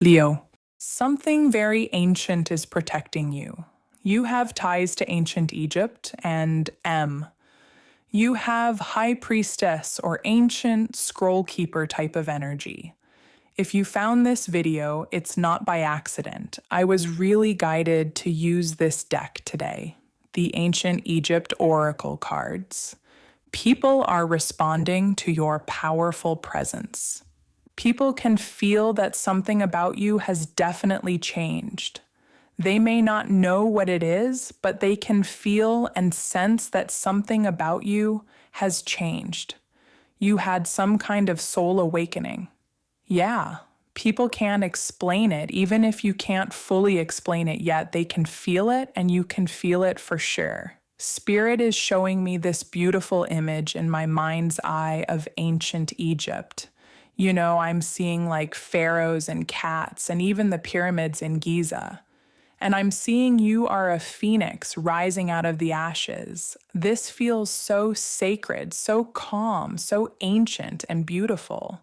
Leo. Something very ancient is protecting you. You have ties to ancient Egypt and M. You have high priestess or ancient scroll keeper type of energy. If you found this video, it's not by accident. I was really guided to use this deck today, the Ancient Egypt Oracle cards. People are responding to your powerful presence. People can feel that something about you has definitely changed. They may not know what it is, but they can feel and sense that something about you has changed. You had some kind of soul awakening. Yeah, people can't explain it. Even if you can't fully explain it yet, they can feel it, and you can feel it for sure. Spirit is showing me this beautiful image in my mind's eye of ancient Egypt. You know, I'm seeing like pharaohs and cats and even the pyramids in Giza. And I'm seeing you are a phoenix rising out of the ashes. This feels so sacred, so calm, so ancient and beautiful.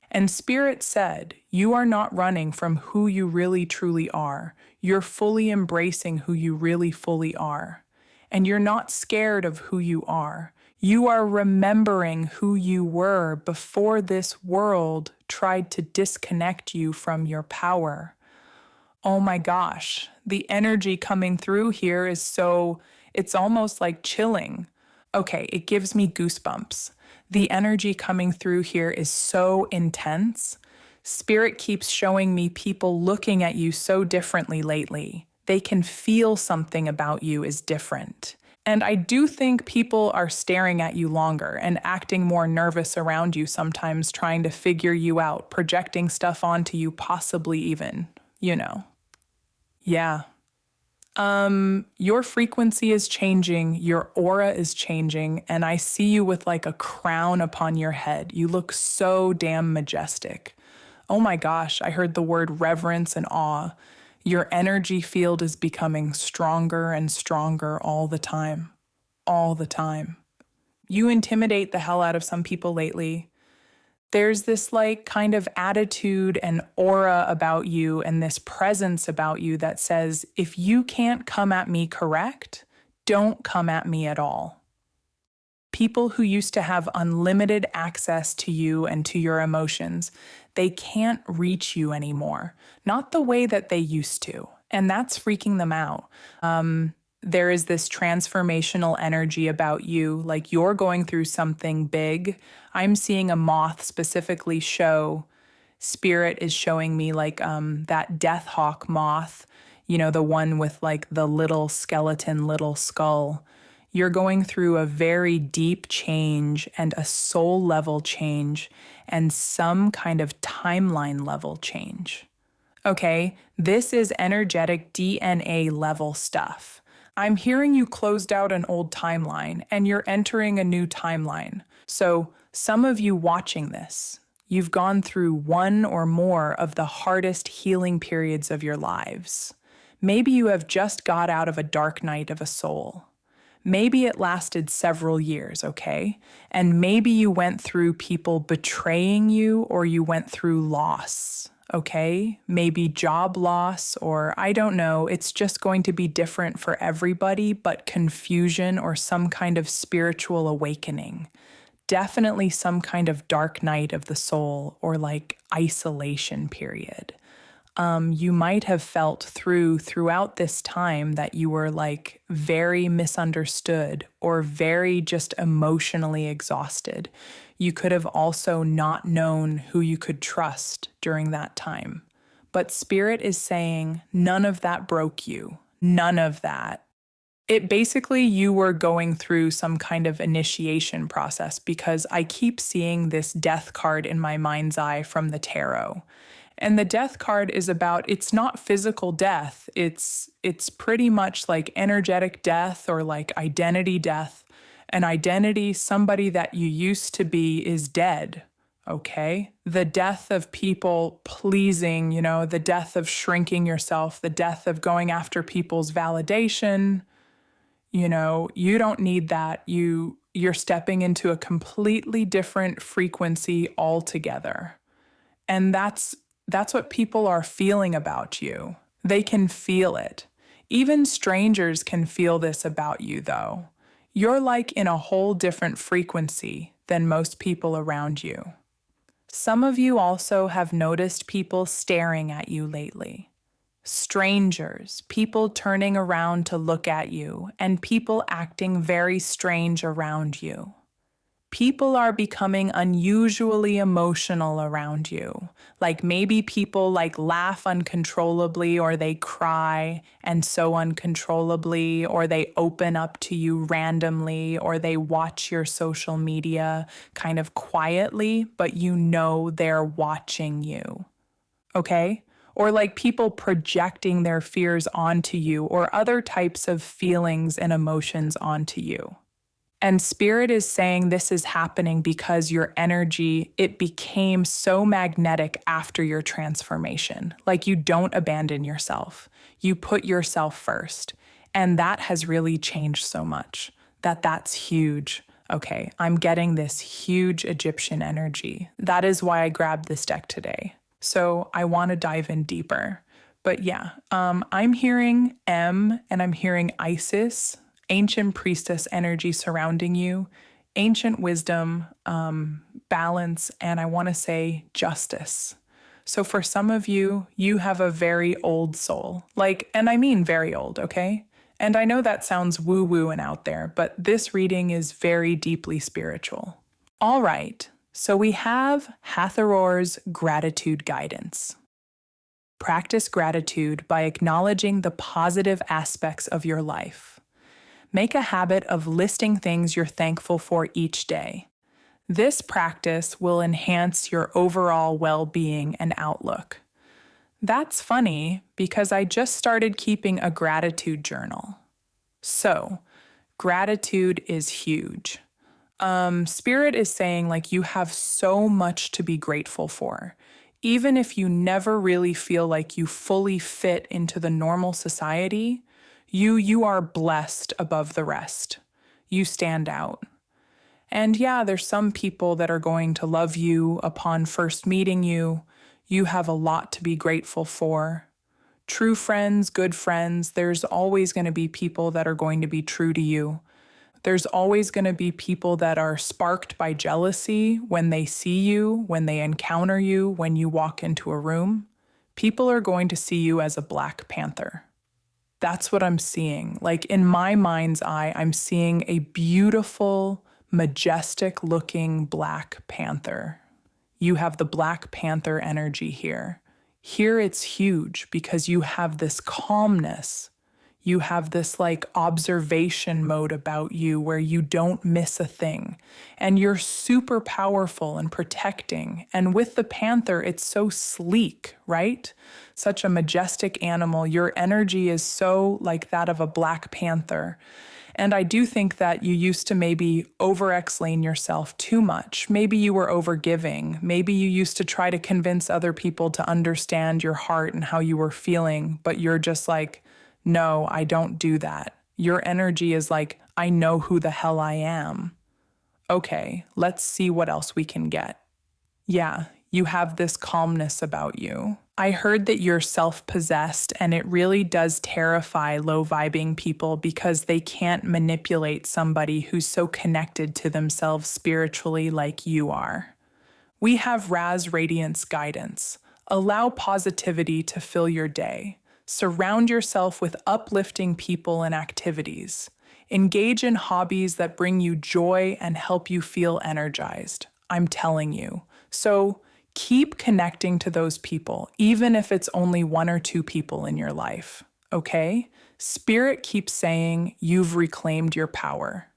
And Spirit said, you are not running from who you really truly are. You're fully embracing who you really fully are. And you're not scared of who you are. You are remembering who you were before this world tried to disconnect you from your power. Oh my gosh, the energy coming through here is it's almost like chilling. Okay, it gives me goosebumps. The energy coming through here is so intense. Spirit keeps showing me people looking at you so differently lately. They can feel something about you is different. And I do think people are staring at you longer and acting more nervous around you sometimes, trying to figure you out, projecting stuff onto you, possibly even, you know. Yeah. Your frequency is changing, your aura is changing, and I see you with like a crown upon your head. You look so damn majestic. Oh my gosh, I heard the word reverence and awe. Your energy field is becoming stronger and stronger all the time. All the time. You intimidate the hell out of some people lately. There's this like kind of attitude and aura about you and this presence about you that says, if you can't come at me correct, don't come at me at all. People who used to have unlimited access to you and to your emotions, they can't reach you anymore. Not the way that they used to. And that's freaking them out. There is this transformational energy about you, like you're going through something big. I'm seeing a moth specifically show. Spirit is showing me like that death hawk moth, you know, the one with like the little skeleton, little skull. You're going through a very deep change and a soul level change and some kind of timeline level change. Okay, this is energetic DNA level stuff. I'm hearing you closed out an old timeline and you're entering a new timeline. So some of you watching this, you've gone through one or more of the hardest healing periods of your lives. Maybe you have just got out of a dark night of a soul. Maybe it lasted several years, okay? And maybe you went through people betraying you or you went through loss. Okay, maybe job loss, or I don't know, it's just going to be different for everybody, but confusion or some kind of spiritual awakening. Definitely some kind of dark night of the soul or like isolation period. You might have felt throughout this time that you were like very misunderstood or very just emotionally exhausted. You could have also not known who you could trust during that time. But Spirit is saying none of that broke you. None of that. It basically, you were going through some kind of initiation process because I keep seeing this death card in my mind's eye from the tarot. And the death card is about, it's not physical death. It's pretty much like energetic death or like identity death. An identity, somebody that you used to be is dead, okay? The death of people pleasing, you know, the death of shrinking yourself, the death of going after people's validation. You know, you don't need that. You're stepping into a completely different frequency altogether. And that's That's what people are feeling about you. They can feel it. Even strangers can feel this about you, though. You're like in a whole different frequency than most people around you. Some of you also have noticed people staring at you lately. Strangers, people turning around to look at you, and people acting very strange around you. People are becoming unusually emotional around you. Like maybe people like laugh uncontrollably, or they cry and so uncontrollably, or they open up to you randomly, or they watch your social media kind of quietly, but you know they're watching you. Okay? Or like people projecting their fears onto you, or other types of feelings and emotions onto you. And Spirit is saying this is happening because your energy, it became so magnetic after your transformation. Like you don't abandon yourself. You put yourself first. And that has really changed so much. That's huge. Okay, I'm getting this huge Egyptian energy. That is why I grabbed this deck today. So I want to dive in deeper. But yeah, I'm hearing M and I'm hearing Isis, ancient priestess energy surrounding you, ancient wisdom, balance, and I want to say justice. So for some of you, you have a very old soul. Like, and I mean very old, okay? And I know that sounds woo woo and out there, but this reading is very deeply spiritual. All right, so we have Hathor's gratitude guidance. Practice gratitude by acknowledging the positive aspects of your life. Make a habit of listing things you're thankful for each day. This practice will enhance your overall well-being and outlook. That's funny because I just started keeping a gratitude journal. So, gratitude is huge. Spirit is saying like you have so much to be grateful for. Even if you never really feel like you fully fit into the normal society, you are blessed above the rest. You stand out. And yeah, there's some people that are going to love you upon first meeting you. You have a lot to be grateful for. True friends, good friends, there's always going to be people that are going to be true to you. There's always going to be people that are sparked by jealousy when they see you, when they encounter you, when you walk into a room. People are going to see you as a Black Panther. That's what I'm seeing. Like in my mind's eye, I'm seeing a beautiful, majestic looking Black Panther. You have the Black Panther energy here. Here it's huge because you have this calmness. You have this like observation mode about you where you don't miss a thing. And you're super powerful and protecting. And with the panther, it's so sleek, right? Such a majestic animal. Your energy is so like that of a Black Panther. And I do think that you used to maybe over-explain yourself too much. Maybe you were over-giving. Maybe you used to try to convince other people to understand your heart and how you were feeling, but you're just like, no, I don't do that. Your energy is like, I know who the hell I am. Okay, let's see what else we can get. Yeah, you have this calmness about you. I heard that you're self-possessed, and it really does terrify low-vibing people because they can't manipulate somebody who's so connected to themselves spiritually like you are. We have Raz Radiance guidance. Allow positivity to fill your day. Surround yourself with uplifting people and activities. Engage in hobbies that bring you joy and help you feel energized. I'm telling you. So keep connecting to those people, even if it's only one or two people in your life, okay? Spirit keeps saying you've reclaimed your power.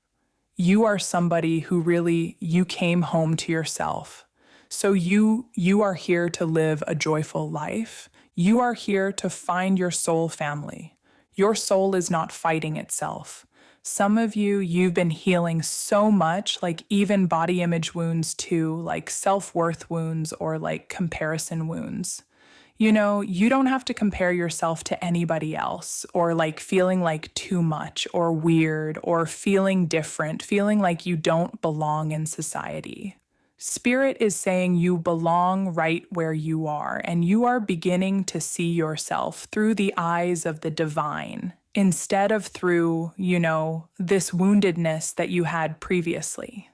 You are somebody who really, you came home to yourself. So you are here to live a joyful life. You are here to find your soul family. Your soul is not fighting itself. Some of you, you've been healing so much, like even body image wounds too, like self-worth wounds or like comparison wounds. You know, you don't have to compare yourself to anybody else or like feeling like too much or weird or feeling different, feeling like you don't belong in society. Spirit is saying you belong right where you are, and you are beginning to see yourself through the eyes of the divine instead of through, this woundedness that you had previously.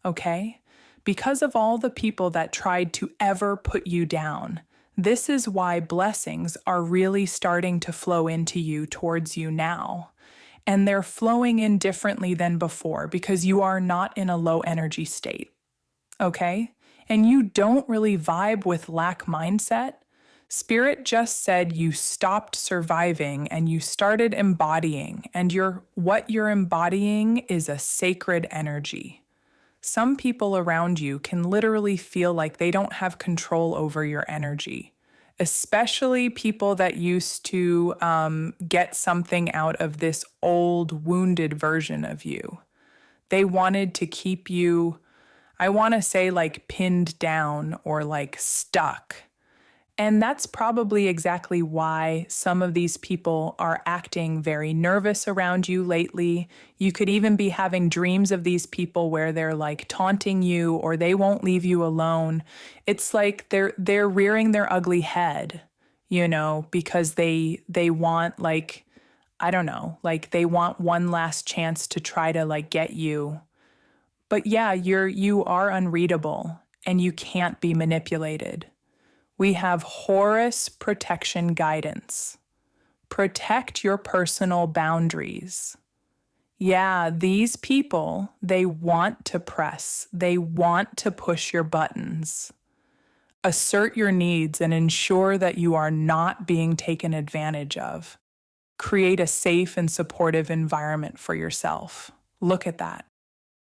Okay? Because of all the people that tried to ever put you down, this is why blessings are really starting to flow into you towards you now. And they're flowing in differently than before because you are not in a low energy state. Okay? And you don't really vibe with lack mindset. Spirit just said you stopped surviving and you started embodying, and what you're embodying is a sacred energy. Some people around you can literally feel like they don't have control over your energy, especially people that used to get something out of this old, wounded version of you. They wanted to keep you, I want to say, like pinned down or like stuck. And that's probably exactly why some of these people are acting very nervous around you lately. You could even be having dreams of these people where they're like taunting you or they won't leave you alone. It's like they're rearing their ugly head, because they want, like, I don't know, like they want one last chance to try to like get you. But yeah, you are unreadable and you can't be manipulated. We have Horus protection guidance. Protect your personal boundaries. Yeah, these people, they want to press. They want to push your buttons. Assert your needs and ensure that you are not being taken advantage of. Create a safe and supportive environment for yourself. Look at that.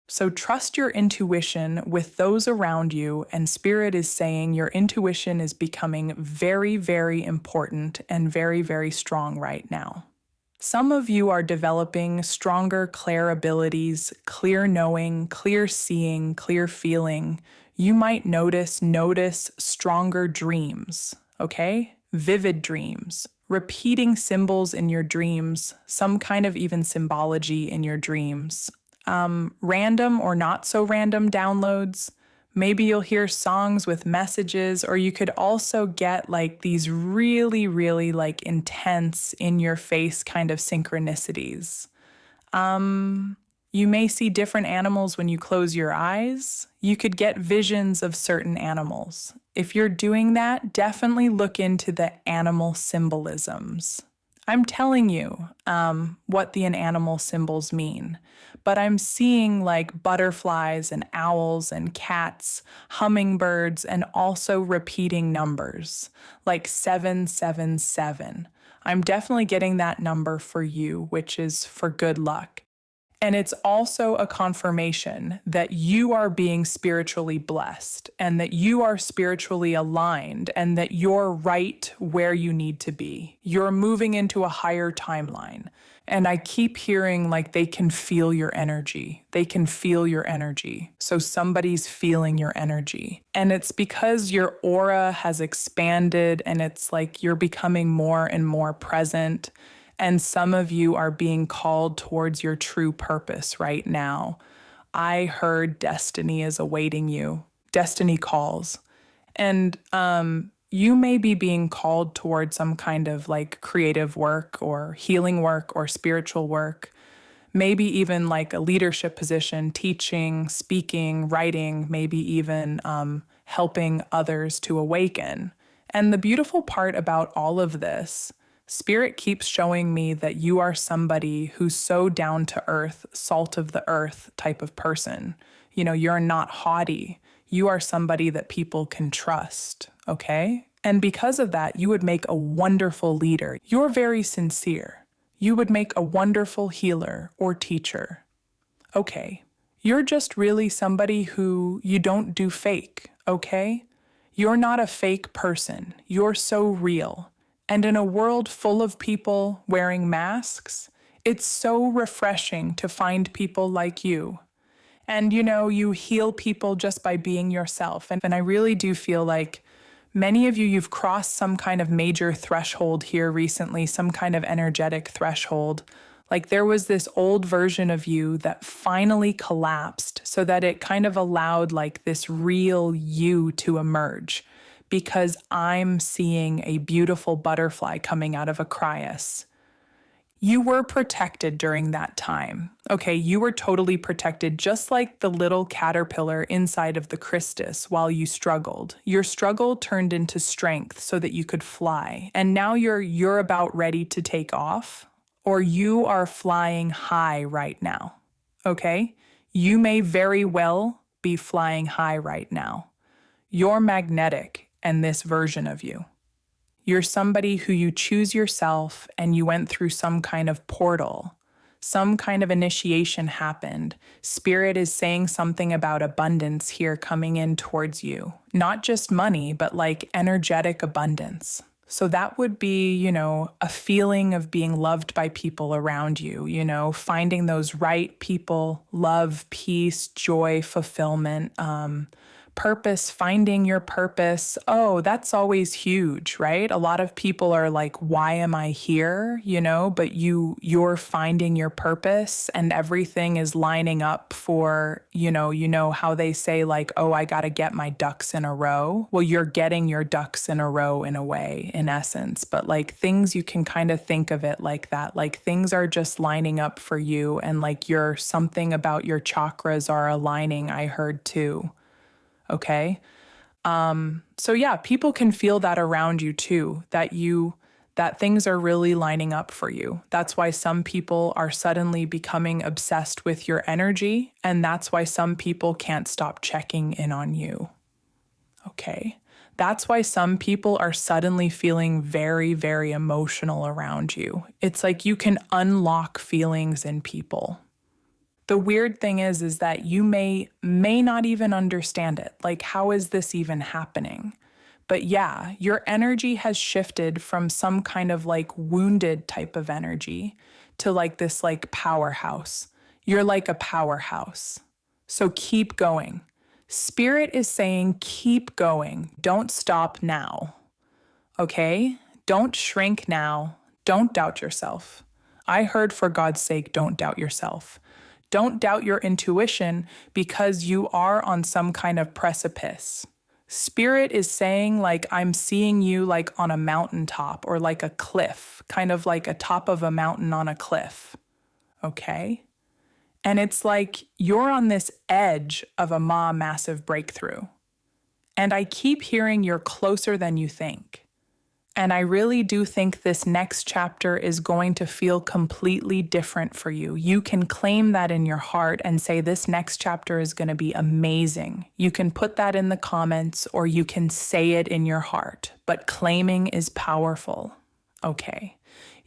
So trust your intuition with those around you, and Spirit is saying your intuition is becoming very, very important and very, very strong right now. Some of you are developing stronger clair abilities, clear knowing, clear seeing, clear feeling. You might notice stronger dreams, okay? Vivid dreams, repeating symbols in your dreams, some kind of even symbology in your dreams. Random or not so random downloads. Maybe you'll hear songs with messages, or you could also get like these really, really like intense in your face kind of synchronicities. You may see different animals when you close your eyes. You could get visions of certain animals. If you're doing that, definitely look into the animal symbolisms. I'm telling you what the animal symbols mean, but I'm seeing like butterflies and owls and cats, hummingbirds, and also repeating numbers like 777. I'm definitely getting that number for you, which is for good luck. And it's also a confirmation that you are being spiritually blessed and that you are spiritually aligned and that you're right where you need to be. You're moving into a higher timeline. And I keep hearing like they can feel your energy. They can feel your energy. So somebody's feeling your energy. And it's because your aura has expanded and it's like you're becoming more and more present. And some of you are being called towards your true purpose right now. I heard destiny is awaiting you. Destiny calls. And you may be being called towards some kind of like creative work or healing work or spiritual work. Maybe even like a leadership position, teaching, speaking, writing, maybe even helping others to awaken. And the beautiful part about all of this, Spirit keeps showing me that you are somebody who's so down to earth, salt of the earth type of person. You're not haughty. You are somebody that people can trust, okay? And because of that, you would make a wonderful leader. You're very sincere. You would make a wonderful healer or teacher. Okay, you're just really somebody who you don't do fake, okay? You're not a fake person. You're so real. And in a world full of people wearing masks, it's so refreshing to find people like you. And you heal people just by being yourself. And I really do feel like many of you've crossed some kind of major threshold here recently, some kind of energetic threshold. Like there was this old version of you that finally collapsed so that it kind of allowed like this real you to emerge. Because I'm seeing a beautiful butterfly coming out of a cryas. You were protected during that time. Okay, you were totally protected, just like the little caterpillar inside of the Christus while you struggled. Your struggle turned into strength so that you could fly. And now you're about ready to take off, or you are flying high right now. Okay? You may very well be flying high right now. You're magnetic and this version of you. You're somebody who you choose yourself and you went through some kind of portal. Some kind of initiation happened. Spirit is saying something about abundance here coming in towards you. Not just money, but like energetic abundance. So that would be, a feeling of being loved by people around you, finding those right people, love, peace, joy, fulfillment, purpose, finding your purpose. Oh, that's always huge, right? A lot of people are like, why am I here? But you're finding your purpose and everything is lining up for, how they say like, oh, I got to get my ducks in a row. Well, you're getting your ducks in a row in a way, in essence, but like things you can kind of think of it like that. Like things are just lining up for you and like something about your chakras are aligning, I heard too. Okay. So yeah, people can feel that around you too, that things are really lining up for you. That's why some people are suddenly becoming obsessed with your energy. And that's why some people can't stop checking in on you. Okay. That's why some people are suddenly feeling very, very emotional around you. It's like you can unlock feelings in people. The weird thing is that you may not even understand it. Like, how is this even happening? But yeah, your energy has shifted from some kind of like wounded type of energy to like this like powerhouse. You're like a powerhouse. So keep going. Spirit is saying, keep going. Don't stop now. Okay? Don't shrink now. Don't doubt yourself. I heard, for God's sake, don't doubt yourself. Don't doubt your intuition because you are on some kind of precipice. Spirit is saying, like, I'm seeing you like on a mountaintop or like a cliff, kind of like a top of a mountain on a cliff. Okay? And it's like you're on this edge of a massive breakthrough. And I keep hearing you're closer than you think. And I really do think this next chapter is going to feel completely different for you. You can claim that in your heart and say this next chapter is going to be amazing. You can put that in the comments or you can say it in your heart, but claiming is powerful. Okay.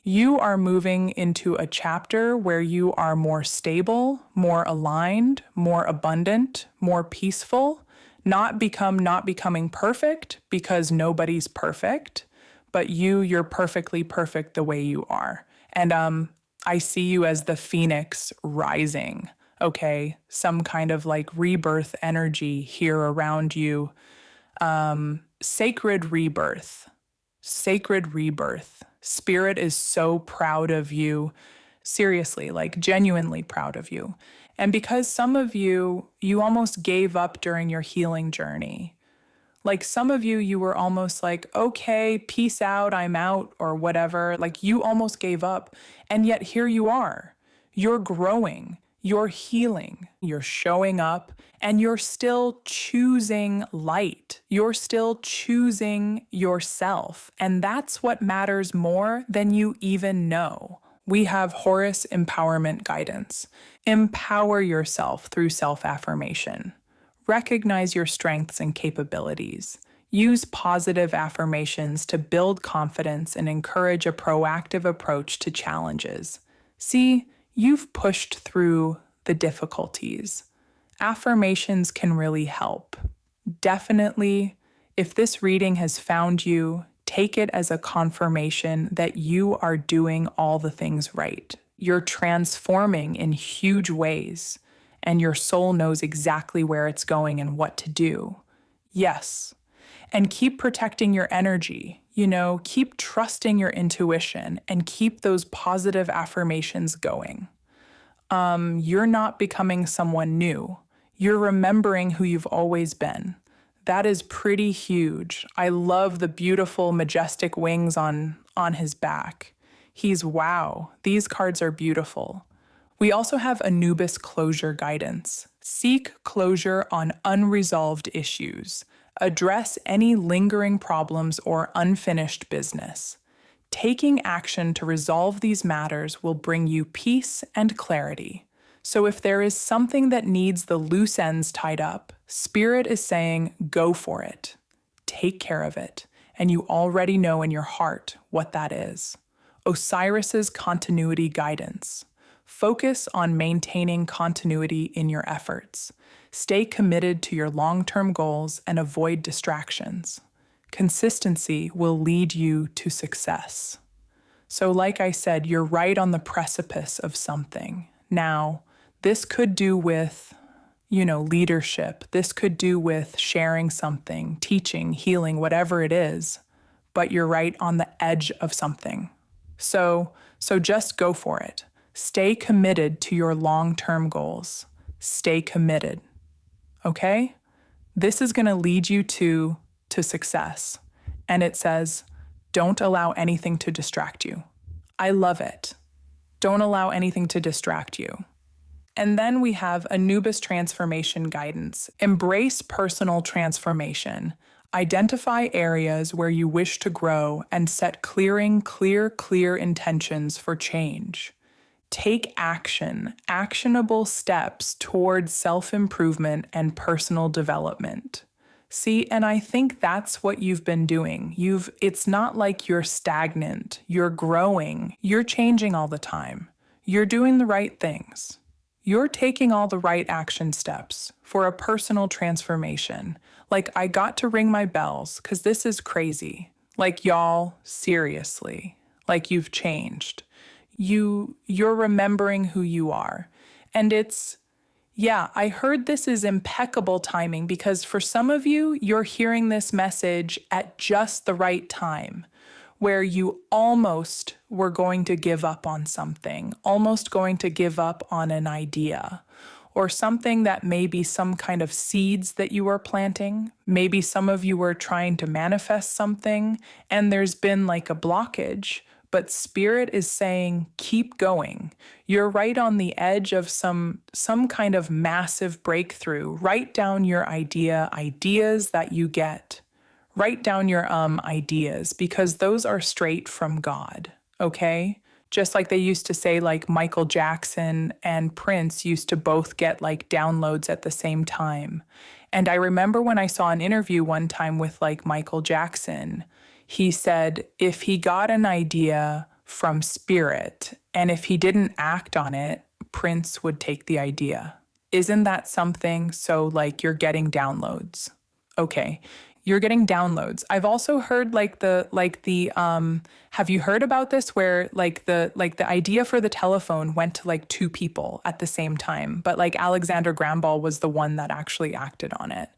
You are moving into a chapter where you are more stable, more aligned, more abundant, more peaceful, not becoming perfect because nobody's perfect. But you're perfectly perfect the way you are. And I see you as the phoenix rising, okay? Some kind of like rebirth energy here around you. Sacred rebirth. Sacred rebirth. Spirit is so proud of you. Seriously, like genuinely proud of you. And because some of you almost gave up during your healing journey. Like some of you were almost like, okay, peace out, I'm out, or whatever. Like you almost gave up. And yet here you are. You're growing, you're healing, you're showing up, and you're still choosing light. You're still choosing yourself. And that's what matters more than you even know. We have Horus empowerment guidance. Empower yourself through self-affirmation. Recognize your strengths and capabilities. Use positive affirmations to build confidence and encourage a proactive approach to challenges. See, you've pushed through the difficulties. Affirmations can really help. Definitely, if this reading has found you, take it as a confirmation that you are doing all the things right. You're transforming in huge ways. And your soul knows exactly where it's going and what to do. Yes. And keep protecting your energy. Keep trusting your intuition and keep those positive affirmations going. You're not becoming someone new. You're remembering who you've always been. That is pretty huge. I love the beautiful, majestic wings on his back. Wow. These cards are beautiful. We also have Anubis closure guidance. Seek closure on unresolved issues. Address any lingering problems or unfinished business. Taking action to resolve these matters will bring you peace and clarity. So if there is something that needs the loose ends tied up, Spirit is saying, go for it. Take care of it. And you already know in your heart what that is. Osiris's continuity guidance. Focus on maintaining continuity in your efforts. Stay committed to your long-term goals and avoid distractions. Consistency will lead you to success. So like I said, you're right on the precipice of something. Now, this could do with, leadership. This could do with sharing something, teaching, healing, whatever it is, but you're right on the edge of something. So just go for it. Stay committed to your long-term goals. Stay committed. Okay? This is going to lead you to success. And it says, don't allow anything to distract you. I love it. Don't allow anything to distract you. And then we have Anubis transformation guidance. Embrace personal transformation. Identify areas where you wish to grow and set clear intentions for change. Take action, actionable steps towards self-improvement and personal development. See, and I think that's what you've been doing. It's not like you're stagnant, you're growing, you're changing all the time. You're doing the right things. You're taking all the right action steps for a personal transformation. Like, I got to ring my bells because this is crazy. Like, y'all, seriously, like you've changed. You're remembering who you are. And I heard this is impeccable timing because for some of you, you're hearing this message at just the right time, where you almost were going to give up on something, almost going to give up on an idea, or something that may be some kind of seeds that you were planting. Maybe some of you were trying to manifest something and there's been like a blockage. But Spirit is saying, keep going. You're right on the edge of some kind of massive breakthrough. Write down your ideas that you get. Write down your ideas because those are straight from God, okay? Just like they used to say, like Michael Jackson and Prince used to both get like downloads at the same time. And I remember when I saw an interview one time with like Michael Jackson, he said if he got an idea from Spirit and if he didn't act on it, Prince would take the idea. Isn't that something? So like you're getting downloads. Okay. You're getting downloads. I've also heard have you heard about this where the idea for the telephone went to like two people at the same time, but like Alexander Graham Bell was the one that actually acted on it.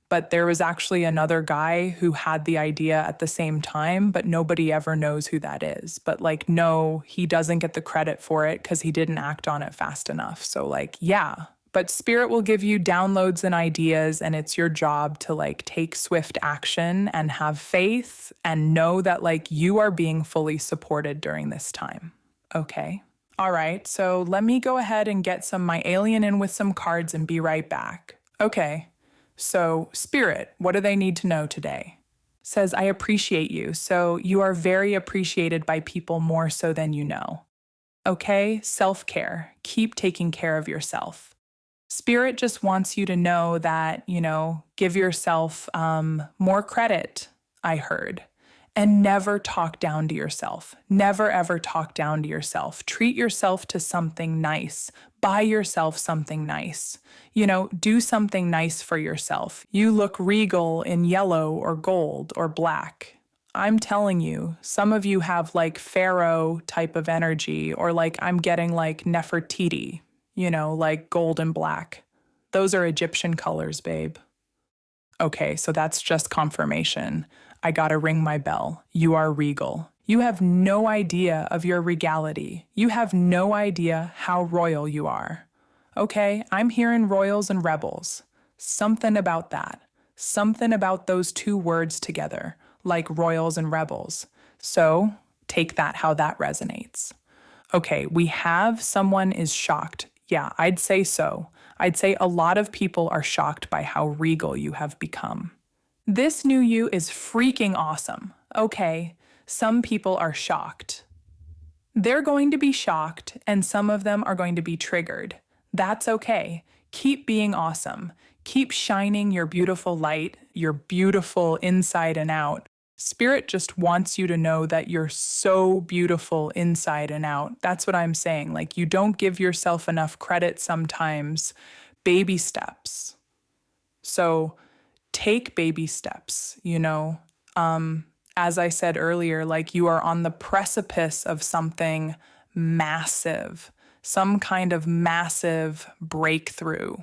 But there was actually another guy who had the idea at the same time, but nobody ever knows who that is. But like, no, he doesn't get the credit for it because he didn't act on it fast enough. So like, yeah. But Spirit will give you downloads and ideas, and it's your job to like take swift action and have faith and know that like you are being fully supported during this time. Okay. All right. So let me go ahead and get my alien in with some cards and be right back. Okay. So Spirit, what do they need to know today? Says, I appreciate you. So you are very appreciated by people more so than you know. Okay. Self-care. Keep taking care of yourself. Spirit just wants you to know that, give yourself more credit, I heard. And never talk down to yourself. Never, ever talk down to yourself. Treat yourself to something nice. Buy yourself something nice. Do something nice for yourself. You look regal in yellow or gold or black. I'm telling you, some of you have like pharaoh type of energy, or like I'm getting like Nefertiti. Like gold and black. Those are Egyptian colors, babe. Okay, so that's just confirmation. I gotta ring my bell. You are regal. You have no idea of your regality. You have no idea how royal you are. Okay, I'm hearing royals and rebels. Something about that. Something about those two words together, like royals and rebels. So take that how that resonates. Okay, we have someone is shocked. Yeah, I'd say so. I'd say a lot of people are shocked by how regal you have become. This new you is freaking awesome. Okay, some people are shocked. They're going to be shocked, and some of them are going to be triggered. That's okay. Keep being awesome. Keep shining your beautiful light, your beautiful inside and out. Spirit just wants you to know that you're so beautiful inside and out. That's what I'm saying. Like, you don't give yourself enough credit sometimes. Baby steps. So take baby steps, As I said earlier, like you are on the precipice of something massive, some kind of massive breakthrough.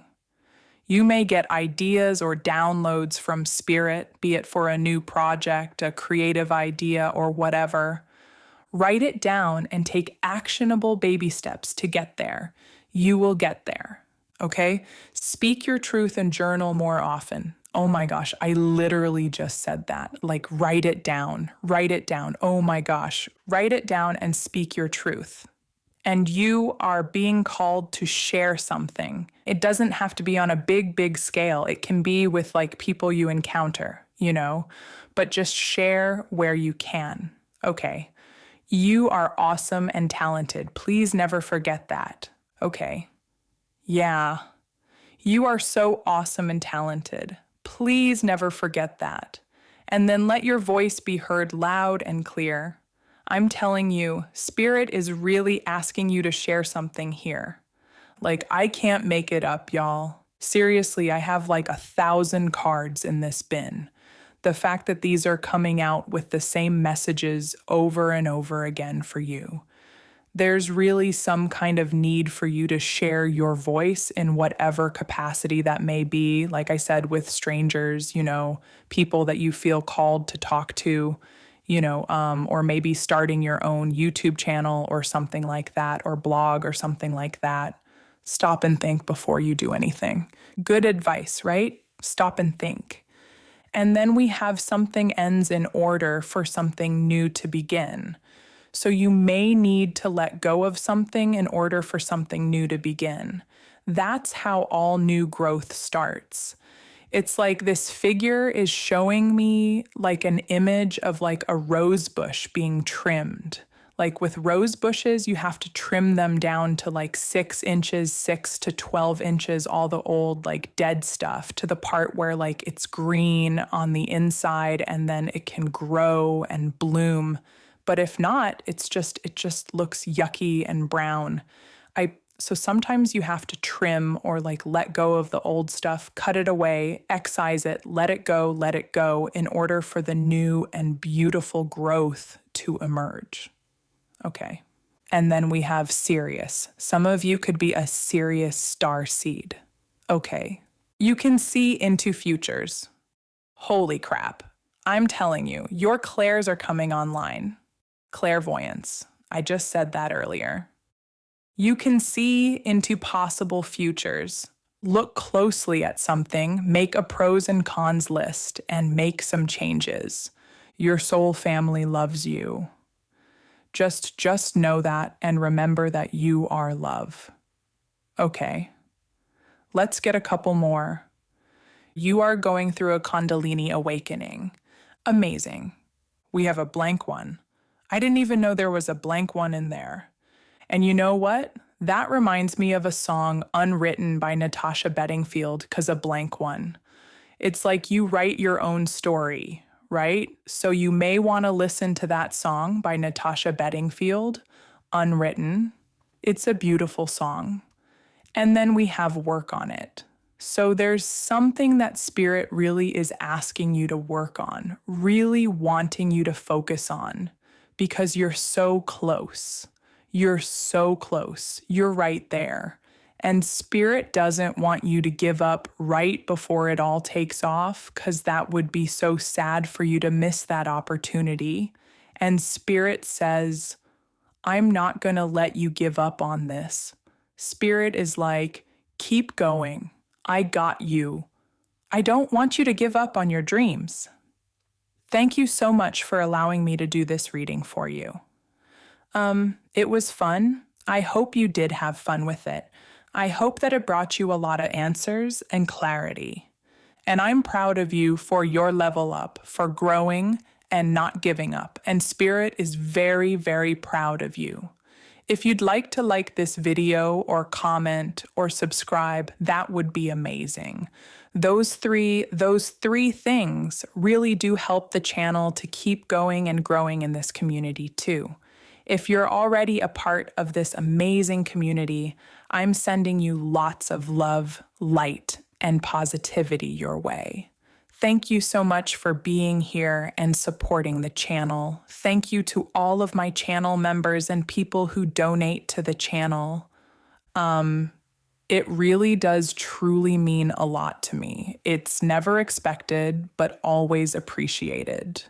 You may get ideas or downloads from spirit, be it for a new project, a creative idea, or whatever. Write it down and take actionable baby steps to get there. You will get there. Okay? Speak your truth and journal more often. Oh my gosh, I literally just said that. Like, write it down. Write it down. Oh my gosh. Write it down and speak your truth. And you are being called to share something. It doesn't have to be on a big, big scale. It can be with like people you encounter, but just share where you can. Okay. You are awesome and talented. Please never forget that. Okay. Yeah. You are so awesome and talented. Please never forget that. And then let your voice be heard loud and clear. I'm telling you, Spirit is really asking you to share something here. Like, I can't make it up, y'all. Seriously, I have like 1,000 cards in this bin. The fact that these are coming out with the same messages over and over again for you. There's really some kind of need for you to share your voice in whatever capacity that may be. Like I said, with strangers, people that you feel called to talk to, or maybe starting your own YouTube channel or something like that, or blog or something like that. Stop and think before you do anything. Good advice, right? Stop and think. And then we have something ends in order for something new to begin. So you may need to let go of something in order for something new to begin. That's how all new growth starts. It's like this figure is showing me like an image of like a rose bush being trimmed. Like with rose bushes, you have to trim them down to like 6 inches, 6 to 12 inches, all the old like dead stuff, to the part where like it's green on the inside and then it can grow and bloom. But if not, it just looks yucky and brown. So sometimes you have to trim or like let go of the old stuff, cut it away, excise it, let it go in order for the new and beautiful growth to emerge. Okay. And then we have Sirius. Some of you could be a Sirius star seed. Okay. You can see into futures. Holy crap. I'm telling you, your clairs are coming online. Clairvoyance. I just said that earlier. You can see into possible futures. Look closely at something, make a pros and cons list, and make some changes. Your soul family loves you. Just know that and remember that you are love. Okay. Let's get a couple more. You are going through a Kundalini awakening. Amazing. We have a blank one. I didn't even know there was a blank one in there. And you know what? That reminds me of a song Unwritten by Natasha Bedingfield, 'cause a blank one. It's like you write your own story, right? So you may want to listen to that song by Natasha Bedingfield, Unwritten. It's a beautiful song. And then we have work on it. So there's something that Spirit really is asking you to work on, really wanting you to focus on, because you're so close. You're so close. You're right there. And Spirit doesn't want you to give up right before it all takes off, because that would be so sad for you to miss that opportunity. And Spirit says, I'm not going to let you give up on this. Spirit is like, keep going. I got you. I don't want you to give up on your dreams. Thank you so much for allowing me to do this reading for you. It was fun. I hope you did have fun with it. I hope that it brought you a lot of answers and clarity. And I'm proud of you for your level up, for growing and not giving up. And Spirit is very, very proud of you. If you'd like this video or comment or subscribe, that would be amazing. Those three things really do help the channel to keep going and growing in this community too. If you're already a part of this amazing community, I'm sending you lots of love, light, and positivity your way. Thank you so much for being here and supporting the channel. Thank you to all of my channel members and people who donate to the channel. It really does truly mean a lot to me. It's never expected, but always appreciated.